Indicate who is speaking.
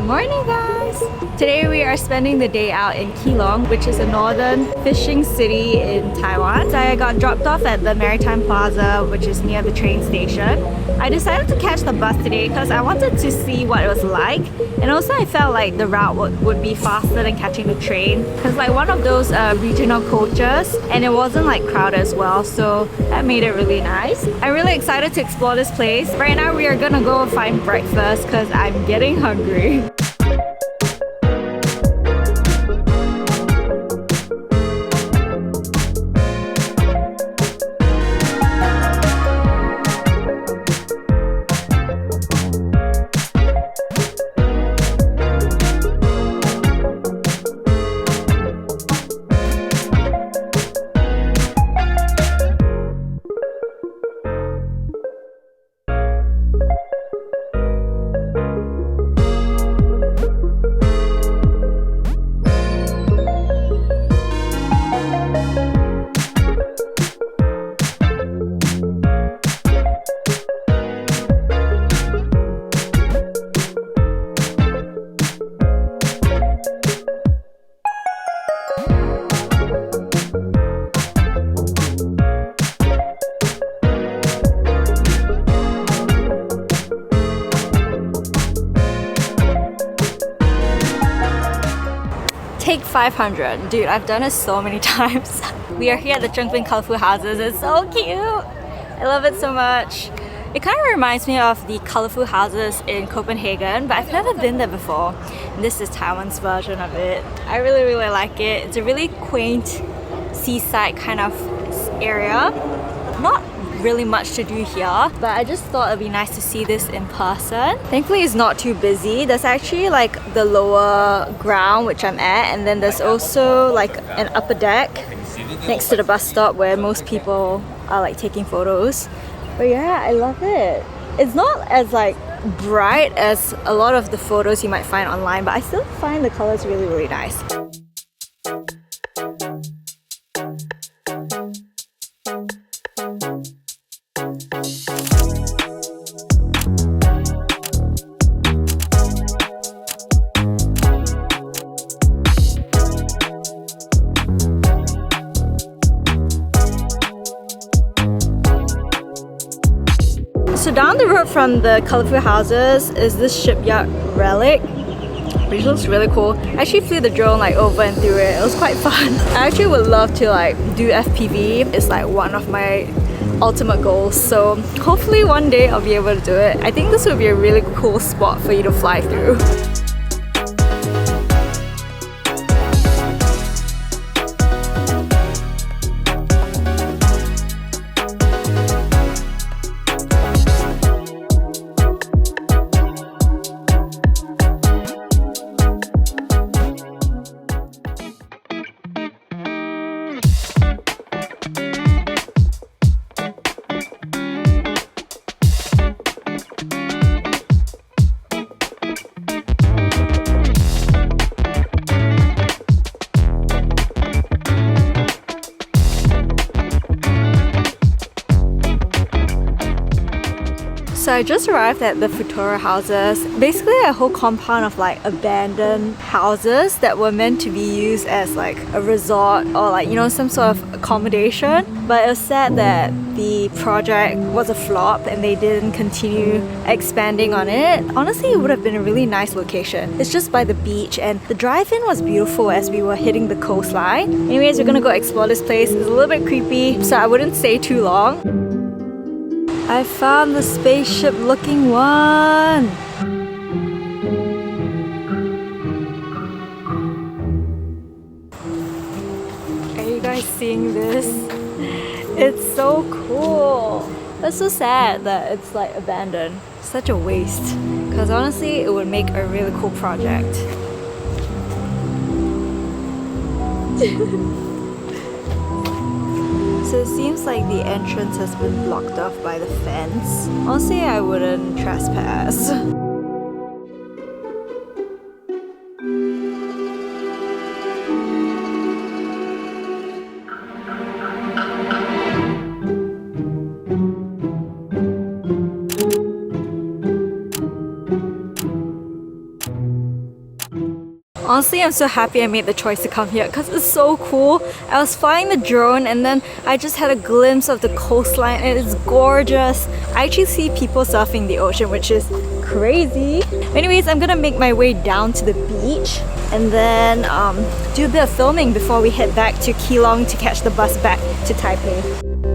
Speaker 1: Good morning, guys! Today we are spending the day out in Keelung, which is a northern fishing city in Taiwan. So I got dropped off at the Maritime Plaza, which is near the train station. I decided to catch the bus today because I wanted to see what it was like, and also I felt like the route would be faster than catching the train because like one of those regional coaches, and it wasn't like crowded as well, so that made it really nice. I'm really excited to explore this place. Right now we are gonna go find breakfast because I'm getting hungry. Take 500. Dude, I've done it so many times. We are here at the Zhengbin colorful houses. It's so cute. I love it so much. It kind of reminds me of the colorful houses in Copenhagen, but I've never been there before. And this is Taiwan's version of it. I really like it. It's a really quaint seaside kind of area. Not really much to do here, but I just thought it'd be nice to see this in person. Thankfully it's not too busy. There's actually like the lower ground which I'm at, and then there's also like an upper deck next to the bus stop where most people are like taking photos. But yeah, I love it. It's not as like bright as a lot of the photos you might find online, but I still find the colors really nice. So down the road from the colourful houses is this shipyard relic, which looks really cool. I actually flew the drone like over and through it. It was quite fun. I actually would love to like do FPV. It's like one of my ultimate goals. So hopefully one day I'll be able to do it. I think this would be a really cool spot for you to fly through. So I just arrived at the Futuro houses. Basically a whole compound of like abandoned houses that were meant to be used as like a resort or like, you know, some sort of accommodation. But it was sad that the project was a flop and they didn't continue expanding on it. Honestly, it would have been a really nice location. It's just by the beach and the drive-in was beautiful as we were hitting the coastline. Anyways, we're gonna go explore this place. It's a little bit creepy, so I wouldn't stay too long. I found the spaceship looking one! Are you guys seeing this? It's so cool! That's so sad that it's like abandoned. Such a waste. Because honestly, it would make a really cool project. So it seems like the entrance has been blocked off by the fence. Honestly, I wouldn't trespass. Honestly, I'm so happy I made the choice to come here because it's so cool. I was flying the drone and then I just had a glimpse of the coastline and it's gorgeous. I actually see people surfing the ocean, which is crazy. Anyways, I'm gonna make my way down to the beach and then do a bit of filming before we head back to Keelung to catch the bus back to Taipei.